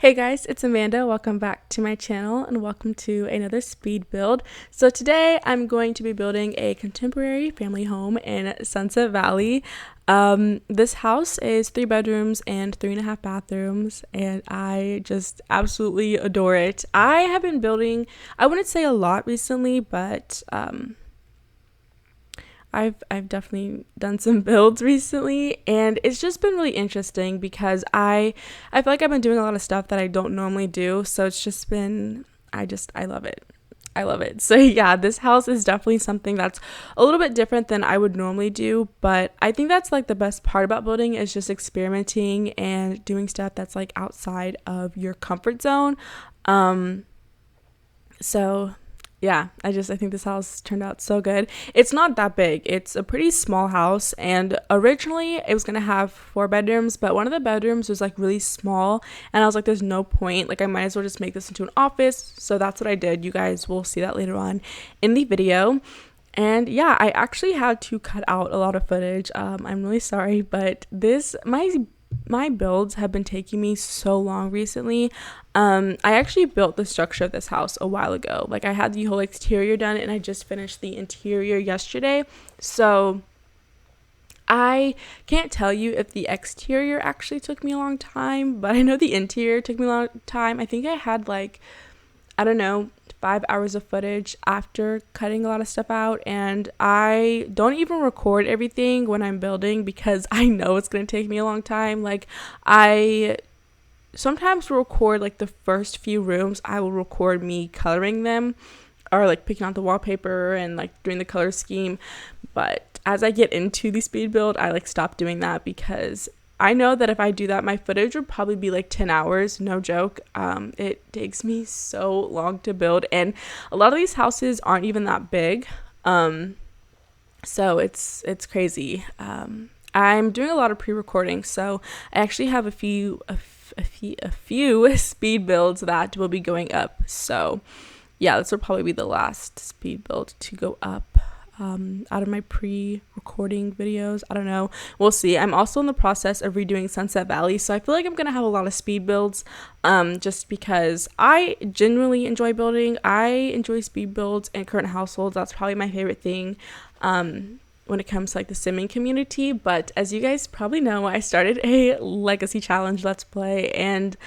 Hey guys, it's Amanda. Welcome back to my channel and welcome to another speed build. So today I'm going to be building a contemporary family home in Sunset Valley. This house is 3 bedrooms and 3.5 bathrooms, and I just absolutely adore it. I have been building, I wouldn't say a lot recently, but I've definitely done some builds recently, and it's just been really interesting because I feel like I've been doing a lot of stuff that I don't normally do. So it's just been I love it. I love it. So yeah, this house is definitely something that's a little bit different than I would normally do, but I think that's like the best part about building is just experimenting and doing stuff that's like outside of your comfort zone. So yeah, I think this house turned out so good. It's not that big. It's a pretty small house, and originally it was gonna have 4 bedrooms, but one of the bedrooms was like really small, and I was like, there's no point. Like I might as well just make this into an office. So that's what I did. You guys will see that later on in the video. And yeah, I actually had to cut out a lot of footage. I'm really sorry, but my builds have been taking me so long recently. I actually built the structure of this house a while ago. Like I had the whole exterior done and I just finished the interior yesterday. So I can't tell you if the exterior actually took me a long time, but I know the interior took me a long time. I think I had like, I don't know, 5 hours of footage after cutting a lot of stuff out, and I don't even record everything when I'm building because I know it's going to take me a long time. Like I sometimes record like the first few rooms. I will record me coloring them or like picking out the wallpaper and like doing the color scheme, but as I get into the speed build, I like stop doing that because I know that if I do that, my footage would probably be like 10 hours, no joke. It takes me so long to build, and a lot of these houses aren't even that big. So it's crazy. I'm doing a lot of pre-recording, so I actually have a few speed builds that will be going up. So yeah, this will probably be the last speed build to go up. Out of my pre-recording videos. I don't know. We'll see. I'm also in the process of redoing Sunset Valley, so I feel like I'm going to have a lot of speed builds just because I genuinely enjoy building. I enjoy speed builds and current households. That's probably my favorite thing when it comes to like the simming community. But as you guys probably know, I started a legacy challenge let's play, and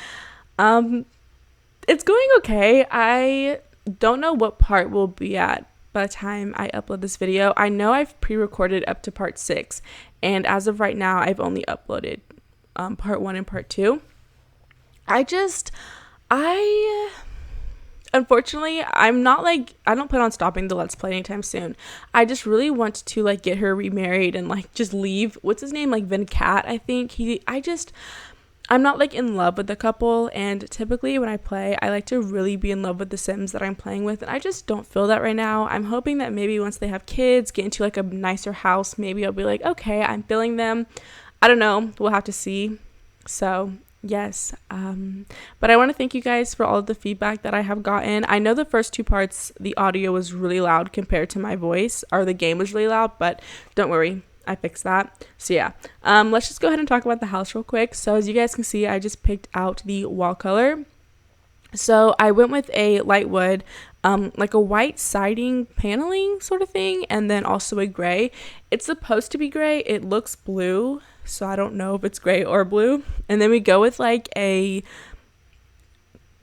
it's going okay. I don't know what part we'll be at by the time I upload this video. I know I've pre-recorded up to part 6, and as of right now I've only uploaded part 1 and part 2. I unfortunately I'm not like, I don't plan on stopping the let's play anytime soon. I just really want to like get her remarried and like just leave. What's his name, like Vin Cat, I think. I'm not like in love with the couple, and typically when I play, I like to really be in love with the Sims that I'm playing with, and I just don't feel that right now. I'm hoping that maybe once they have kids, get into like a nicer house, maybe I'll be like, okay, I'm feeling them. I don't know. We'll have to see. So yes, but I want to thank you guys for all of the feedback that I have gotten. I know the first 2 parts, the audio was really loud compared to my voice, or the game was really loud, but don't worry, I fixed that. So yeah, let's just go ahead and talk about the house real quick. So as you guys can see, I just picked out the wall color. So I went with a light wood, like a white siding paneling sort of thing, and then also a gray. It's supposed to be gray. It looks blue, so I don't know if it's gray or blue. And then we go with like a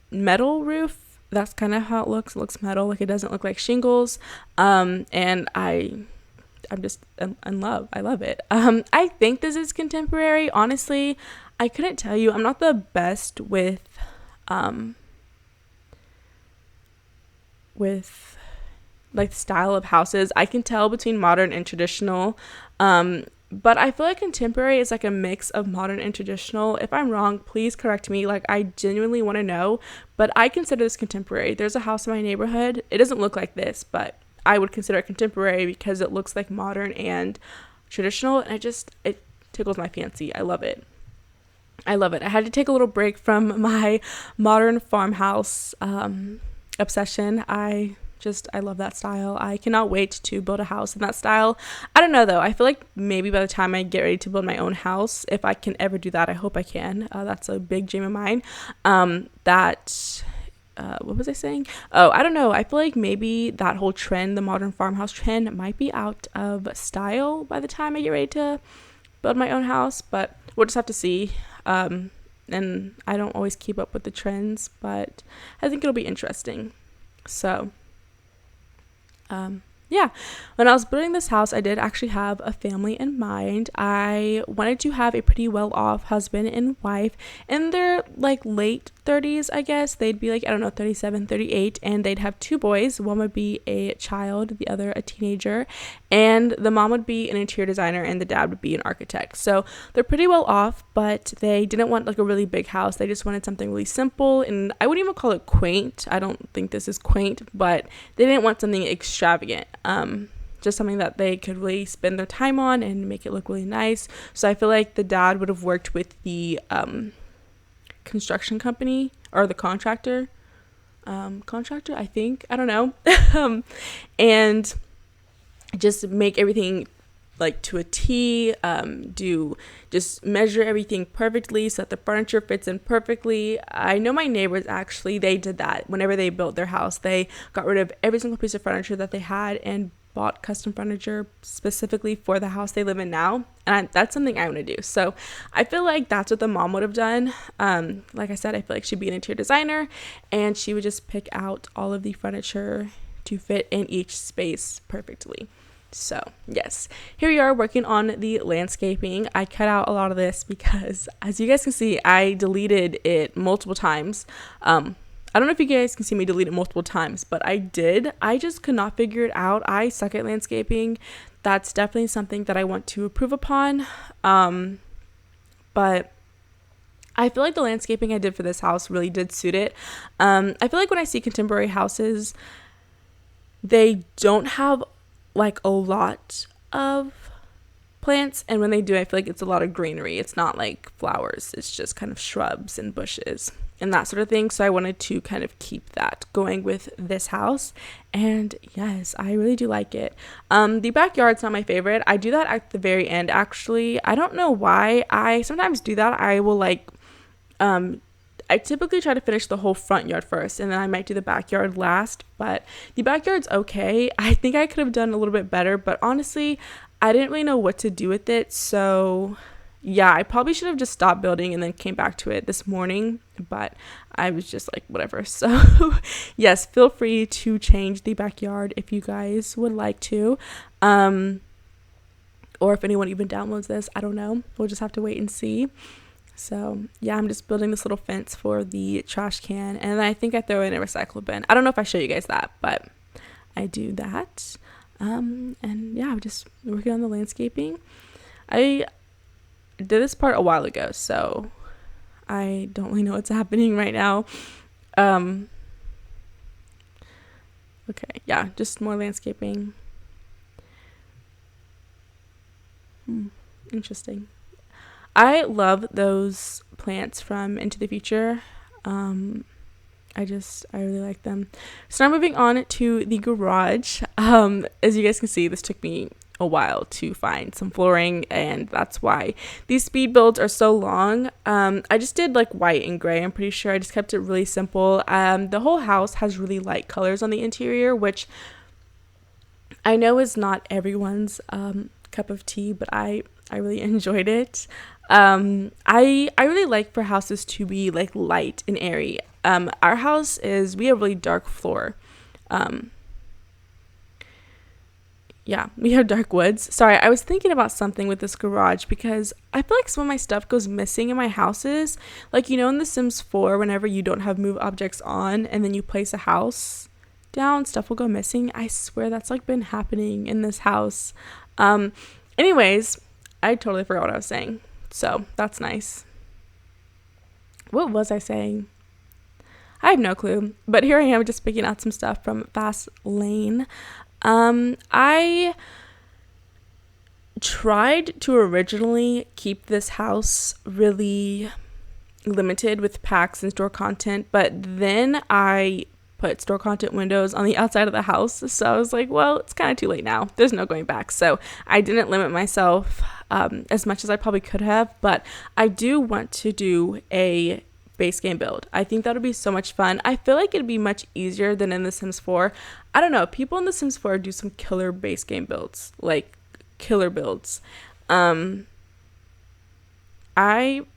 metal roof. That's kind of how it looks. It looks metal, like it doesn't look like shingles. And I'm just in love. I love it. I think this is contemporary. Honestly, I couldn't tell you. I'm not the best with like style of houses. I can tell between modern and traditional. But I feel like contemporary is like a mix of modern and traditional. If I'm wrong, please correct me. Like I genuinely want to know, but I consider this contemporary. There's a house in my neighborhood. It doesn't look like this, but I would consider it contemporary because it looks like modern and traditional, and it tickles my fancy. I love it. I had to take a little break from my modern farmhouse obsession. I Just, I love that style. I cannot wait to build a house in that style. I don't know though. I feel like maybe by the time I get ready to build my own house, if I can ever do that, I hope I can. That's a big dream of mine. What was I saying? Oh, I don't know. I feel like maybe that whole trend, the modern farmhouse trend, might be out of style by the time I get ready to build my own house, but we'll just have to see. And I don't always keep up with the trends, but I think it'll be interesting. So yeah, when I was building this house, I did actually have a family in mind. I wanted to have a pretty well-off husband and wife in their like late 30s, I guess. They'd be like, I don't know, 37, 38, and they'd have 2 boys. One would be a child, the other a teenager, and the mom would be an interior designer and the dad would be an architect. So they're pretty well off, but they didn't want like a really big house. They just wanted something really simple, and I wouldn't even call it quaint. I don't think this is quaint, but they didn't want something extravagant. Just something that they could really spend their time on and make it look really nice. So I feel like the dad would have worked with the construction company or the contractor, I think, I don't know, and just make everything like to a T, just measure everything perfectly so that the furniture fits in perfectly. I know my neighbors actually, they did that whenever they built their house. They got rid of every single piece of furniture that they had and bought custom furniture specifically for the house they live in now, and that's something I want to do. So I feel like that's what the mom would have done. Like I said, I feel like she'd be an interior designer and she would just pick out all of the furniture to fit in each space perfectly. So yes, here we are working on the landscaping. I cut out a lot of this because, as you guys can see, I deleted it multiple times. I don't know if you guys can see me delete it multiple times, but I did. I just could not figure it out. I suck at landscaping. That's definitely something that I want to improve upon. But I feel like the landscaping I did for this house really did suit it. I feel like when I see contemporary houses, they don't have like a lot of plants, and when they do, I feel like it's a lot of greenery. It's not like flowers, it's just kind of shrubs and bushes and that sort of thing. So I wanted to kind of keep that going with this house, and yes, I really do like it. The backyard's not my favorite. I do that at the very end, actually. I don't know why. I sometimes do that. I will like I typically try to finish the whole front yard first, and then I might do the backyard last, but the backyard's okay. I think I could have done a little bit better, but honestly, I didn't really know what to do with it. So yeah, I probably should have just stopped building and then came back to it this morning, but I was just like, whatever. So yes, feel free to change the backyard if you guys would like to. Or if anyone even downloads this, I don't know. We'll just have to wait and see. So yeah, I'm just building this little fence for the trash can, and then I think I throw in a recycle bin. I don't know if I show you guys that, but I do that. And yeah, I'm just working on the landscaping. I did this part a while ago, so I don't really know what's happening right now. Okay, yeah, just more landscaping. Interesting. I love those plants from Into the Future. I really like them. So now moving on to the garage. As you guys can see, this took me a while to find some flooring, and that's why these speed builds are so long. I just did like white and gray. I'm pretty sure I just kept it really simple. The whole house has really light colors on the interior, which I know is not everyone's cup of tea, but I really enjoyed it. I really like for houses to be like light and airy. Our house we have really dark floor. Yeah, we have dark woods. Sorry, I was thinking about something with this garage because I feel like some of my stuff goes missing in my houses. Like, you know, in The Sims 4, whenever you don't have move objects on and then you place a house down, stuff will go missing. I swear that's like been happening in this house. Anyways, I totally forgot what I was saying. So that's nice. What was I saying? I have no clue. But here I am just picking out some stuff from Fast Lane. I tried to originally keep this house really limited with packs and store content, but then I put store content windows on the outside of the house. So I was like, well, it's kind of too late now. There's no going back. So I didn't limit myself as much as I probably could have, but I do want to do a base game build. I think that would be so much fun. I feel like it'd be much easier than in The Sims 4. I don't know. People in The Sims 4 do some killer base game builds, like killer builds. I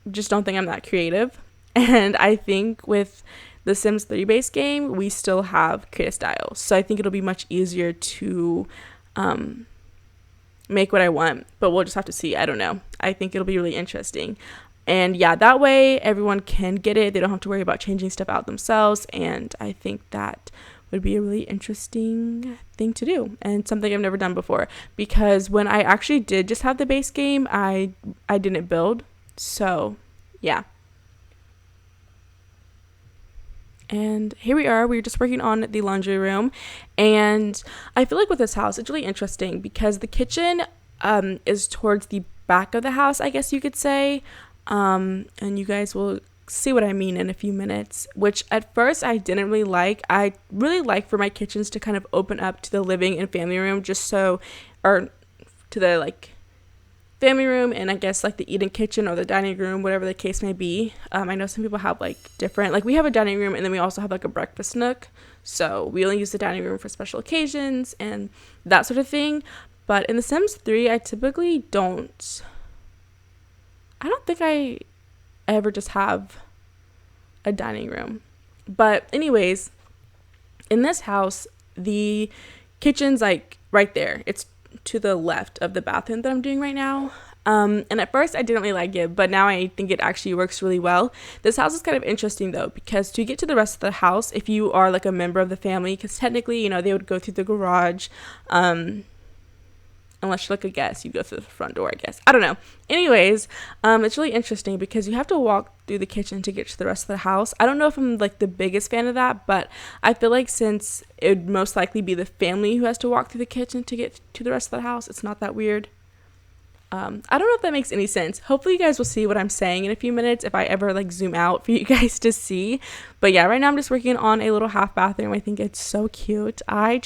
just don't think I'm that creative. And I think with the Sims 3 base game, we still have creative styles. So I think it'll be much easier to make what I want. But we'll just have to see. I don't know. I think it'll be really interesting. And yeah, that way everyone can get it. They don't have to worry about changing stuff out themselves. And I think that would be a really interesting thing to do and something I've never done before. Because when I actually did just have the base game, I didn't build. So yeah. And here we are. We're just working on the laundry room. And I feel like with this house, it's really interesting because the kitchen is towards the back of the house, I guess you could say. And you guys will see what I mean in a few minutes, which at first I didn't really like. I really like for my kitchens to kind of open up to the living and family room, just so, or to the like family room and I guess like the eating kitchen or the dining room, whatever the case may be. I know some people have like different, like we have a dining room and then we also have like a breakfast nook. So we only use the dining room for special occasions and that sort of thing. But in The Sims 3, I typically I don't think I ever just have a dining room. But anyways, in this house, the kitchen's like right there. It's to the left of the bathroom that I'm doing right now. And at first I didn't really like it, but now I think it actually works really well. This house is kind of interesting though, because to get to the rest of the house, if you are like a member of the family, because technically, you know, they would go through the garage, unless you're like a guest, you go through the front door, I guess. I don't know. Anyways, it's really interesting because you have to walk through the kitchen to get to the rest of the house. I don't know if I'm like the biggest fan of that, but I feel like since it would most likely be the family who has to walk through the kitchen to get to the rest of the house, it's not that weird. I don't know if that makes any sense. Hopefully you guys will see what I'm saying in a few minutes if I ever like zoom out for you guys to see. But yeah, right now I'm just working on a little half bathroom. I think it's so cute. I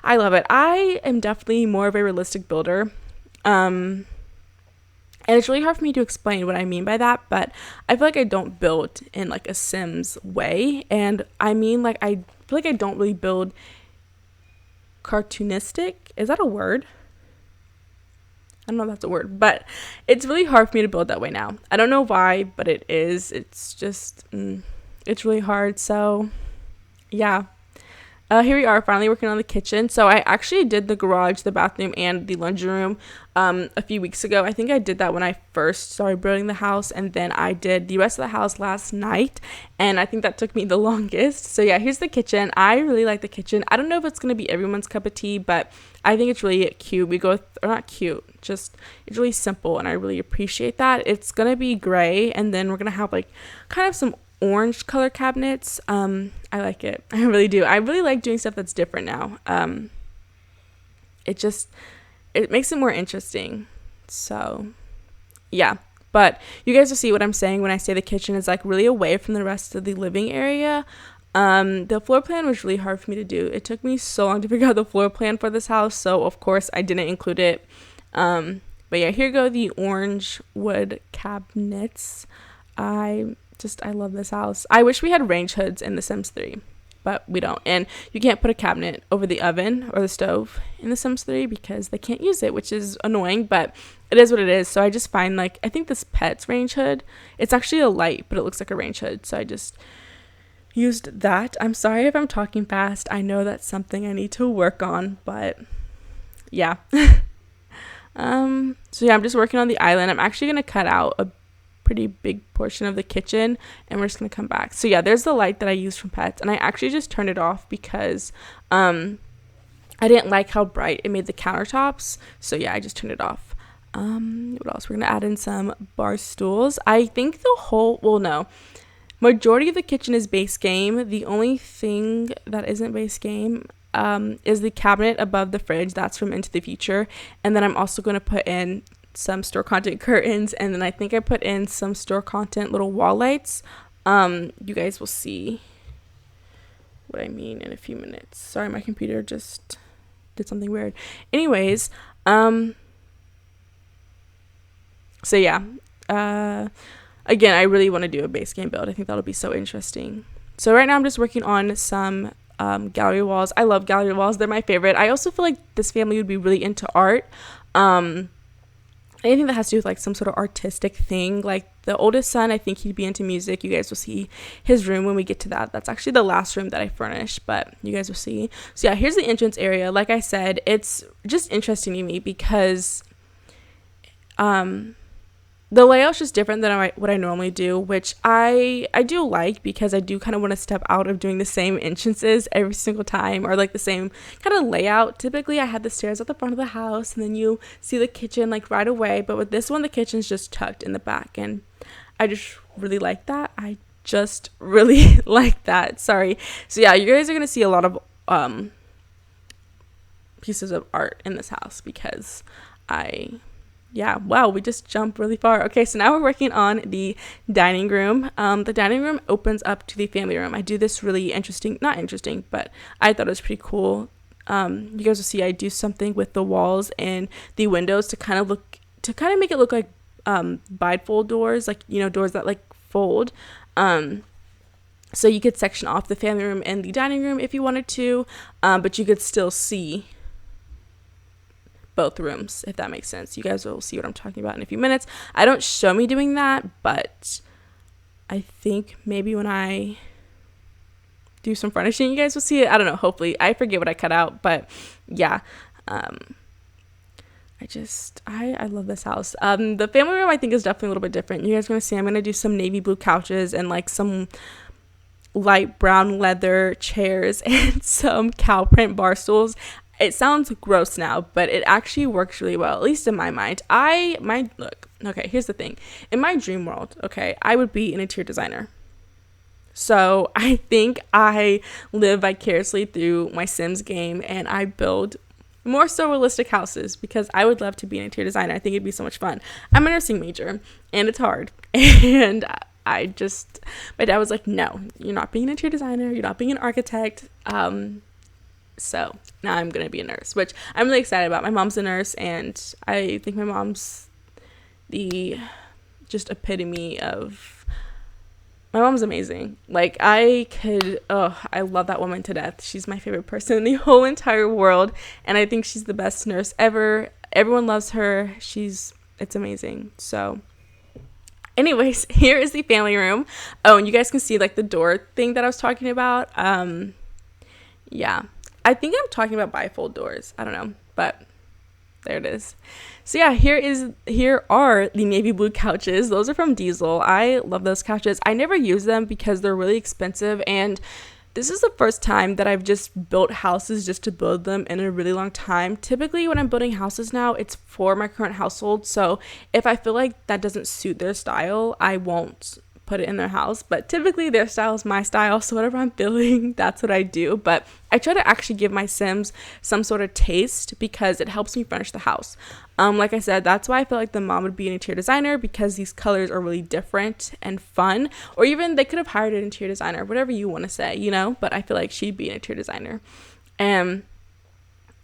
love it. I am definitely more of a realistic builder. And it's really hard for me to explain what I mean by that, but I feel like I don't build in like a Sims way. And I mean, like, I feel like I don't really build cartoonistic. Is that a word? I don't know if that's a word, but it's really hard for me to build that way now. I don't know why, but it is. It's just, it's really hard. So yeah. Here we are finally working on the kitchen. So I actually did the garage, the bathroom, and the laundry room a few weeks ago. I think I did that when I first started building the house, and then I did the rest of the house last night, and I think that took me the longest. So yeah, here's the kitchen. I really like the kitchen. I don't know if it's going to be everyone's cup of tea, but I think it's really cute. Or not cute, just it's really simple, and I really appreciate that. It's going to be gray, and then we're going to have like kind of some orange color cabinets. I like it. I really do. I really like doing stuff that's different now. It makes it more interesting. So yeah, but you guys will see what I'm saying when I say the kitchen is like really away from the rest of the living area. The floor plan was really hard for me to do. It took me so long to figure out the floor plan for this house, so of course I didn't include it. But yeah, here go the orange wood cabinets. I love this house. I wish we had range hoods in The Sims 3, but we don't. And you can't put a cabinet over the oven or the stove in The Sims 3 because they can't use it, which is annoying, but it is what it is. So I just find like, I think this Pet's range hood, it's actually a light, but it looks like a range hood. So I just used that. I'm sorry if I'm talking fast. I know that's something I need to work on, but yeah. So yeah, I'm just working on the island. I'm actually going to cut out a pretty big portion of the kitchen and we're just gonna come back. So yeah, there's the light that I used from Pets, and I actually just turned it off because I didn't like how bright it made the countertops. So yeah, I just turned it off. What else? We're gonna add in some bar stools. I think majority of the kitchen is base game. The only thing that isn't base game is the cabinet above the fridge. That's from Into the Future. And then I'm also going to put in some store content curtains, and then I think I put in some store content little wall lights. You guys will see what I mean in a few minutes. Sorry, my computer just did something weird. Anyways, so yeah, again, I really want to do a base game build. I think that'll be so interesting. So right now I'm just working on some gallery walls. I love gallery walls. They're my favorite. I also feel like this family would be really into art. Anything that has to do with like some sort of artistic thing. Like the oldest son, I think he'd be into music. You guys will see his room when we get to that. That's actually the last room that I furnished, but you guys will see. So yeah, here's the entrance area. Like I said, it's just interesting to me because the layout's just different than what I normally do, which I do like, because I do kind of want to step out of doing the same entrances every single time, or like the same kind of layout. Typically I had the stairs at the front of the house and then you see the kitchen like right away, but with this one the kitchen's just tucked in the back, and I just really like that. I just really like that. Sorry. So yeah, you guys are gonna see a lot of pieces of art in this house because wow, we just jumped really far. Okay, so now we're working on the dining room. The dining room opens up to the family room. I do this really not interesting, but I thought it was pretty cool. You guys will see I do something with the walls and the windows to kind of make it look like bifold doors, like, you know, doors that like fold. So you could section off the family room and the dining room if you wanted to, but you could still see both rooms, if that makes sense. You guys will see what I'm talking about in a few minutes. I don't show me doing that, but I think maybe when I do some furnishing, you guys will see it. I don't know, hopefully. I forget what I cut out, but yeah. I love this house. The family room I think is definitely a little bit different. You guys are going to see I'm going to do some navy blue couches and like some light brown leather chairs and some cow print bar stools. It sounds gross now, but it actually works really well, at least in my mind. Okay, here's the thing. In my dream world, okay, I would be an interior designer. So I think I live vicariously through my Sims game, and I build more so realistic houses because I would love to be an interior designer. I think it'd be so much fun. I'm a nursing major, and it's hard. And my dad was like, no, you're not being an interior designer. You're not being an architect. So now I'm going to be a nurse, which I'm really excited about. My mom's a nurse, and I think my mom's the just epitome of, my mom's amazing. Like I love that woman to death. She's my favorite person in the whole entire world. And I think she's the best nurse ever. Everyone loves her. It's amazing. So anyways, here is the family room. Oh, and you guys can see like the door thing that I was talking about. Yeah. I think I'm talking about bifold doors. I don't know, but there it is. So yeah, here are the navy blue couches. Those are from Diesel. I love those couches. I never use them because they're really expensive, and this is the first time that I've just built houses just to build them in a really long time. Typically when I'm building houses now, it's for my current household. So if I feel like that doesn't suit their style, I won't put it in their house, but typically their style is my style, so whatever I'm feeling, that's what I do. But I try to actually give my Sims some sort of taste because it helps me furnish the house. Like I said, that's why I feel like the mom would be an interior designer, because these colors are really different and fun. Or even they could have hired an interior designer, whatever you want to say, you know, but I feel like she'd be an interior designer. And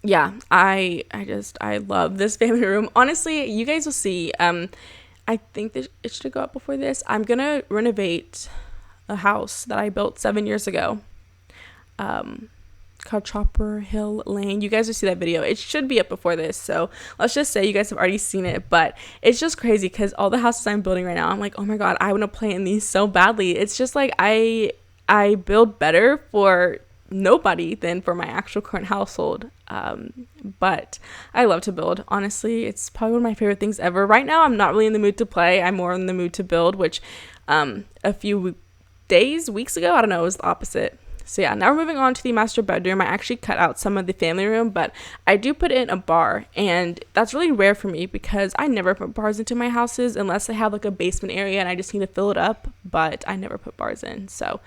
yeah, I love this family room. Honestly, you guys will see. I think that it should go up before this. I'm going to renovate a house that I built 7 years ago, called Chopper Hill Lane. You guys will see that video. It should be up before this. So let's just say you guys have already seen it, but it's just crazy because all the houses I'm building right now, I'm like, oh my God, I want to play in these so badly. It's just like I build better for nobody than for my actual current household. But I love to build. Honestly, it's probably one of my favorite things ever. Right now, I'm not really in the mood to play. I'm more in the mood to build, which a few weeks ago, I don't know, it was the opposite. So yeah, now we're moving on to the master bedroom. I actually cut out some of the family room, but I do put in a bar, and that's really rare for me because I never put bars into my houses unless I have like a basement area and I just need to fill it up, but I never put bars in. So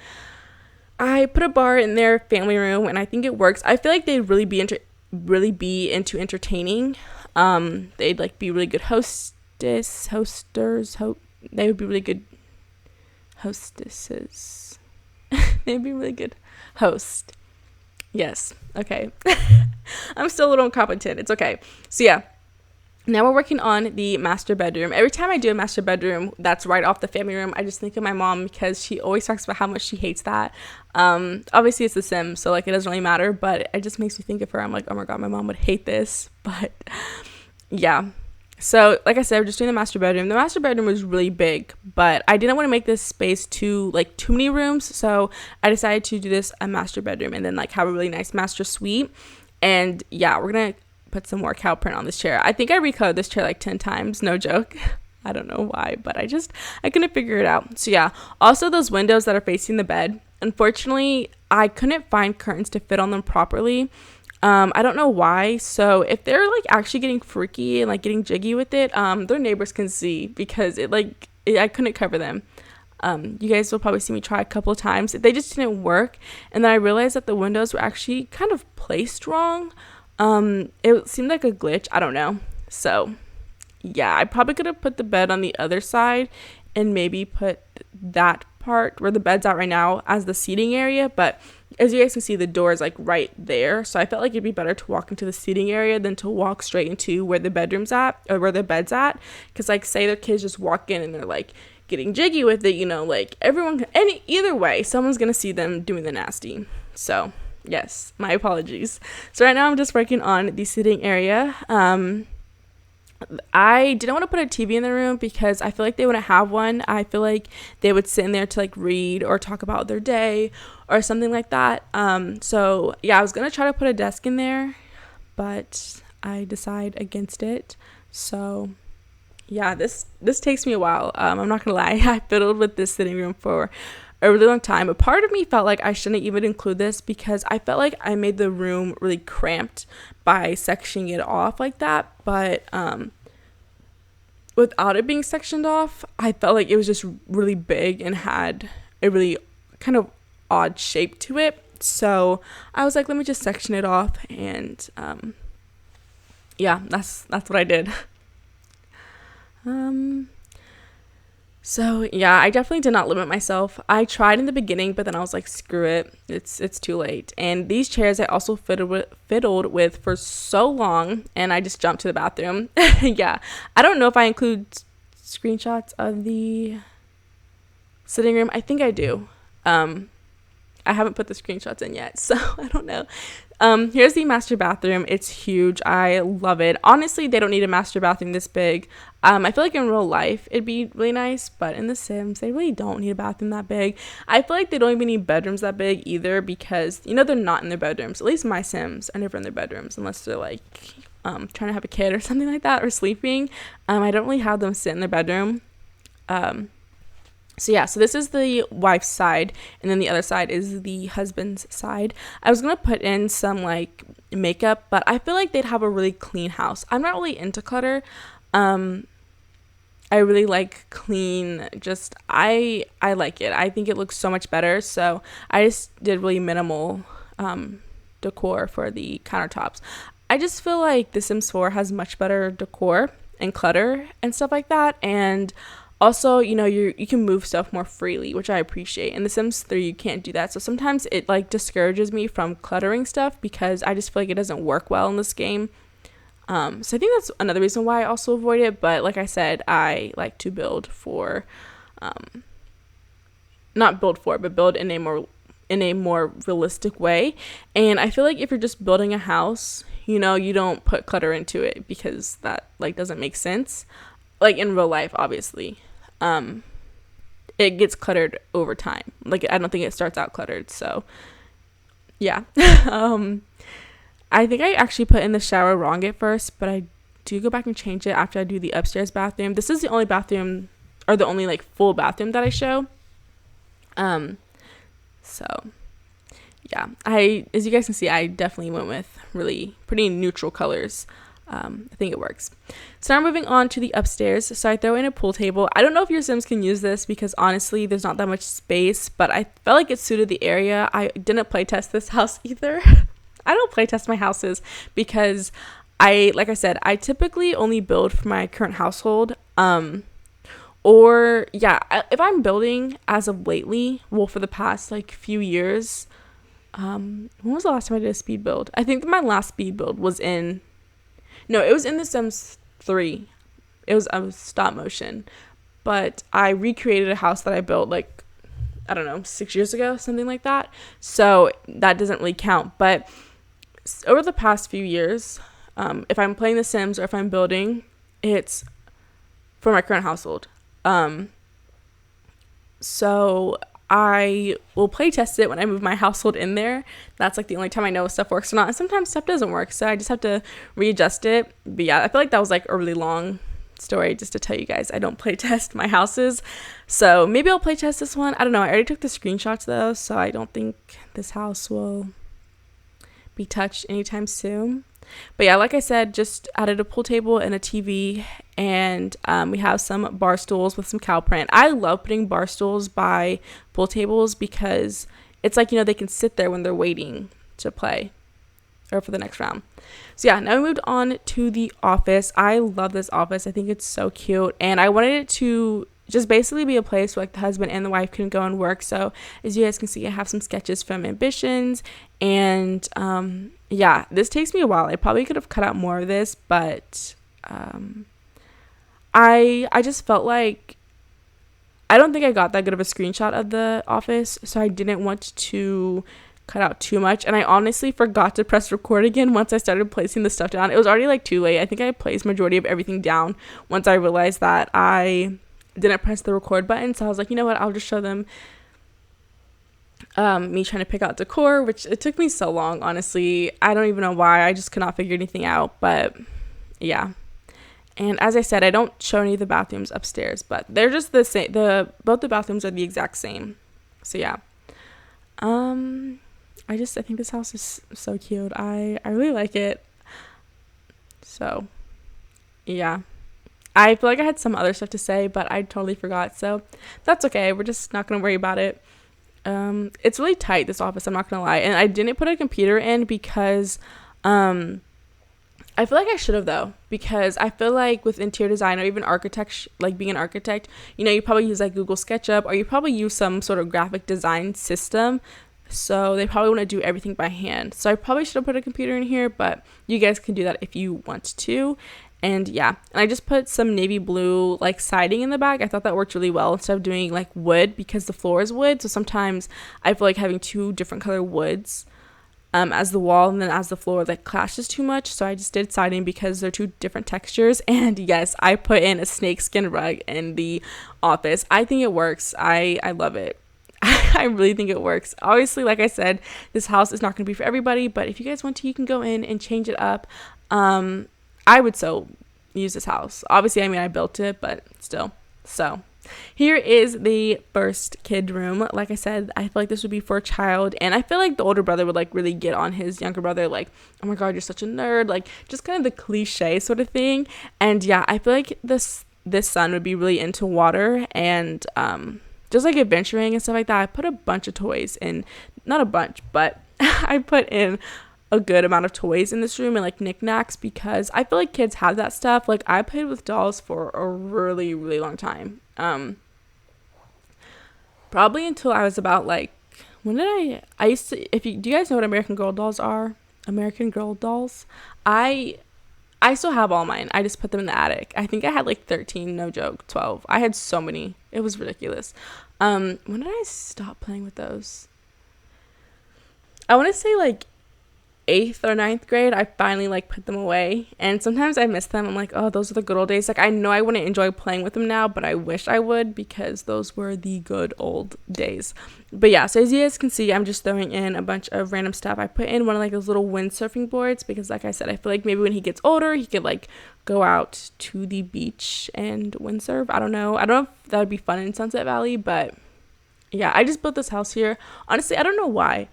I put a bar in their family room, and I think it works. I feel like they'd really be into entertaining. They'd like be really good hosters. They would be really good hostesses. They'd be a really good host. Yes. Okay. I'm still a little incompetent. It's okay. So yeah, now we're working on the master bedroom. Every time I do a master bedroom that's right off the family room, I just think of my mom because she always talks about how much she hates that. Obviously it's The Sims, so like it doesn't really matter, but it just makes me think of her. I'm like, oh my god, my mom would hate this. But yeah. So like I said, we're just doing the master bedroom. The master bedroom was really big, but I didn't want to make this space too many rooms, so I decided to do this a master bedroom and then like have a really nice master suite. And yeah, we're gonna put some more cow print on this chair. I think I recolored this chair like 10 times, no joke. I don't know why, but I couldn't figure it out. So yeah, also those windows that are facing the bed, unfortunately I couldn't find curtains to fit on them properly. I don't know why. So if they're like actually getting freaky and like getting jiggy with it, their neighbors can see because I couldn't cover them. You guys will probably see me try a couple of times. They just didn't work. And then I realized that the windows were actually kind of placed wrong. It seemed like a glitch. I don't know. So yeah, I probably could have put the bed on the other side and maybe put that part where the bed's at right now as the seating area, but as you guys can see, the door is like right there, so I felt like it'd be better to walk into the seating area than to walk straight into where the bedroom's at or where the bed's at, because like say their kids just walk in and they're like getting jiggy with it, you know, like either way someone's gonna see them doing the nasty. So yes, my apologies. So right now I'm just working on the sitting area. I didn't want to put a TV in the room because I feel like they wouldn't have one. I feel like they would sit in there to like read or talk about their day or something like that. So yeah, I was going to try to put a desk in there, but I decide against it. So yeah, this takes me a while. I'm not gonna lie. I fiddled with this sitting room for a really long time. A part of me felt like I shouldn't even include this because I felt like I made the room really cramped by sectioning it off like that. But without it being sectioned off, I felt like it was just really big and had a really kind of odd shape to it. So I was like, let me just section it off, and yeah, that's what I did. So yeah, I definitely did not limit myself. I tried in the beginning, but then I was like, screw it, it's too late. And these chairs I also fiddled with for so long, and I just jumped to the bathroom. Yeah, I don't know if I include screenshots of the sitting room. I think I do. I haven't put the screenshots in yet, so I don't know. Here's the master bathroom. It's huge. I love it. Honestly, they don't need a master bathroom this big. I feel like in real life it'd be really nice, but in The Sims they really don't need a bathroom that big. I feel like they don't even need bedrooms that big either because, you know, they're not in their bedrooms. At least my Sims are never in their bedrooms unless they're like trying to have a kid or something like that, or sleeping. I don't really have them sit in their bedroom. So yeah, so this is the wife's side, and then the other side is the husband's side. I was going to put in some like makeup, but I feel like they'd have a really clean house. I'm not really into clutter. I really like clean, just I like it. I think it looks so much better. So I just did really minimal decor for the countertops. I just feel like The Sims 4 has much better decor and clutter and stuff like that, and also, you know, you can move stuff more freely, which I appreciate. In The Sims 3, you can't do that. So sometimes it like discourages me from cluttering stuff because I just feel like it doesn't work well in this game. So I think that's another reason why I also avoid it. But like I said, I like to build for, not build for, but build in a more realistic way. And I feel like if you're just building a house, you know, you don't put clutter into it because that like doesn't make sense. Like in real life, obviously, it gets cluttered over time. Like I don't think it starts out cluttered. So yeah. I think I actually put in the shower wrong at first, but I do go back and change it after I do the upstairs bathroom. This is the only bathroom, or the only like full bathroom that I show. So yeah, as you guys can see, I definitely went with really pretty neutral colors. I think it works. So now moving on to the upstairs. So I throw in a pool table. I don't know if your Sims can use this because honestly there's not that much space, but I felt like it suited the area. I didn't playtest this house either. I don't playtest my houses because like I said, I typically only build for my current household, Or yeah, if I'm building as of lately, well, for the past like few years, when was the last time I did a speed build? I think my last speed build was in, no, it was in The Sims 3. It was stop motion, but I recreated a house that I built like, I don't know, 6 years ago, something like that. So that doesn't really count. But over the past few years, if I'm playing The Sims or if I'm building, it's for my current household. So I will play test it when I move my household in there. That's like the only time I know if stuff works or not. And sometimes stuff doesn't work, so I just have to readjust it. But yeah, I feel like that was like a really long story just to tell you guys I don't play test my houses. So maybe I'll play test this one. I don't know. I already took the screenshots though, so I don't think this house will be touched anytime soon. But yeah, like I said, just added a pool table and a TV, and we have some bar stools with some cow print. I love putting bar stools by pool tables because it's like, they can sit there when they're waiting to play or for the next round. So yeah, now we moved on to the office. I love this office. I think it's so cute, and I wanted it to just basically be a place where like the husband and the wife can go and work. So as you guys can see, I have some sketches from Ambitions, and yeah, this takes me a while. I probably could have cut out more of this, but I just felt like I don't think I got that good of a screenshot of the office, so I didn't want to cut out too much. And I honestly forgot to press record again once I started placing the stuff down. It was already like too late. I think I placed majority of everything down once I realized that I didn't press the record button. So I was like, you know what, I'll just show them me trying to pick out decor, which it took me so long, honestly. I don't even know why. I just could not figure anything out, but yeah. And as I said, I don't show any of the bathrooms upstairs, but they're just the same. Both the bathrooms are the exact same. So yeah. I think this house is so cute. I really like it. So yeah. I feel like I had some other stuff to say, but I totally forgot. So that's okay. We're just not going to worry about it. It's really tight, this office, I'm not going to lie. And I didn't put a computer in because I feel like I should have, though, because I feel like with interior design or even architect, like being an architect, you probably use like Google SketchUp, or you probably use some sort of graphic design system. So they probably want to do everything by hand. So I probably should have put a computer in here, but you guys can do that if you want to. And yeah, and I just put some navy blue like siding in the back. I thought that worked really well instead of doing like wood, because the floor is wood. So sometimes I feel like having two different color woods as the wall and then as the floor like clashes too much. So I just did siding because they're two different textures. And yes, I put in a snakeskin rug in the office. I think it works. I love it. I really think it works. Obviously, like I said, this house is not going to be for everybody, but if you guys want to, you can go in and change it up. I would so use this house. Obviously, I built it, but still. So here is the first kid room. Like I said, I feel like this would be for a child, and I feel like the older brother would like really get on his younger brother, like, oh my god, you're such a nerd, like just kind of the cliche sort of thing. And yeah, I feel like this son would be really into water and just like adventuring and stuff like that. I put a bunch of toys in, not a bunch, but I put in a good amount of toys in this room and like knickknacks, because I feel like kids have that stuff. Like I played with dolls for a really, really long time. Probably until I was about like, when did I used to, do you guys know what American Girl dolls are? American Girl dolls. I still have all mine. I just put them in the attic. I think I had like 13, no joke, 12. I had so many. It was ridiculous. When did I stop playing with those? I want to say like 8th or 9th grade. I finally like put them away, and sometimes I miss them. I'm like, oh, those are the good old days. Like I know I wouldn't enjoy playing with them now, but I wish I would, because those were the good old days. But yeah, so as you guys can see, I'm just throwing in a bunch of random stuff. I put in one of like those little windsurfing boards because, like I said, I feel like maybe when he gets older, he could like go out to the beach and windsurf. I don't know if that would be fun in Sunset Valley, but yeah, I just built this house here. Honestly, I don't know why.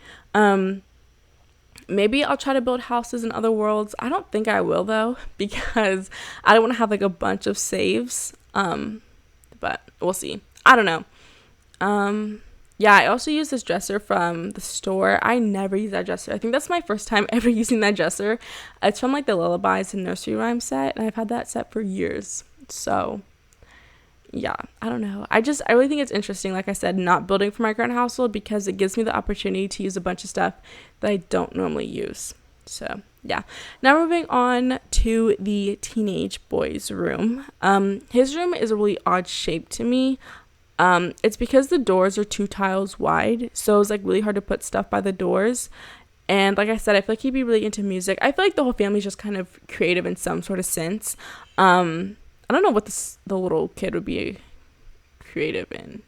Maybe I'll try to build houses in other worlds. I don't think I will, though, because I don't want to have like a bunch of saves. But we'll see. I don't know. Yeah, I also use this dresser from the store. I never use that dresser. I think that's my first time ever using that dresser. It's from like the Lullabies and Nursery Rhyme set, and I've had that set for years. So yeah, I don't know. I really think it's interesting, like I said, not building for my current household because it gives me the opportunity to use a bunch of stuff that I don't normally use. So yeah. Now moving on to the teenage boy's room. His room is a really odd shape to me. It's because the doors are 2 tiles wide, so it's like really hard to put stuff by the doors. And like I said, I feel like he'd be really into music. I feel like the whole family's just kind of creative in some sort of sense. I don't know what the little kid would be creative in.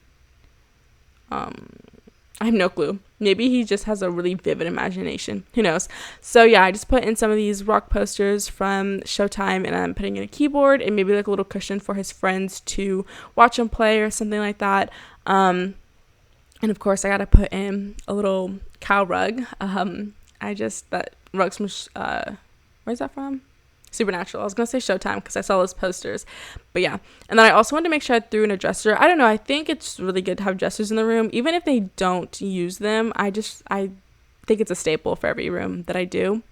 I have no clue. Maybe he just has a really vivid imagination. Who knows? So yeah, I just put in some of these rock posters from Showtime, and I'm putting in a keyboard and maybe like a little cushion for his friends to watch him play or something like that. And of course, I gotta put in a little cow rug. That rug's from where's that from? Supernatural. I was gonna say Showtime because I saw those posters, but yeah. And then I also wanted to make sure I threw in a dresser. I don't know, I think it's really good to have dressers in the room even if they don't use them. I think it's a staple for every room that I do.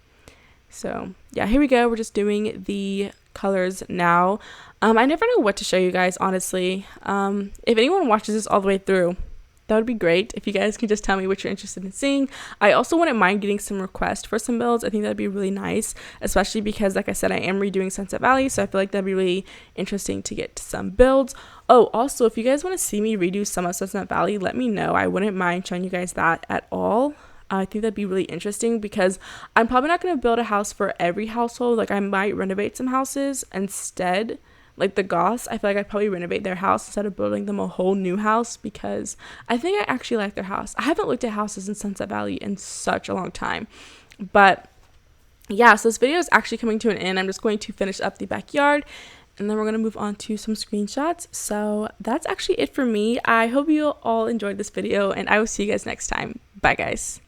So yeah, here we go. We're just doing the colors now. I never know what to show you guys, honestly. If anyone watches this all the way through, that would be great if you guys can just tell me what you're interested in seeing. I also wouldn't mind getting some requests for some builds. I think that'd be really nice, especially because, like I said, I am redoing Sunset Valley, so I feel like that'd be really interesting to get some builds. Oh, also, if you guys want to see me redo some of Sunset Valley, let me know. I wouldn't mind showing you guys that at all. I think that'd be really interesting because I'm probably not going to build a house for every household. Like, I might renovate some houses instead. Like the Goths, I feel like I'd probably renovate their house instead of building them a whole new house because I think I actually like their house. I haven't looked at houses in Sunset Valley in such a long time. But yeah, so this video is actually coming to an end. I'm just going to finish up the backyard and then we're going to move on to some screenshots. So that's actually it for me. I hope you all enjoyed this video and I will see you guys next time. Bye, guys.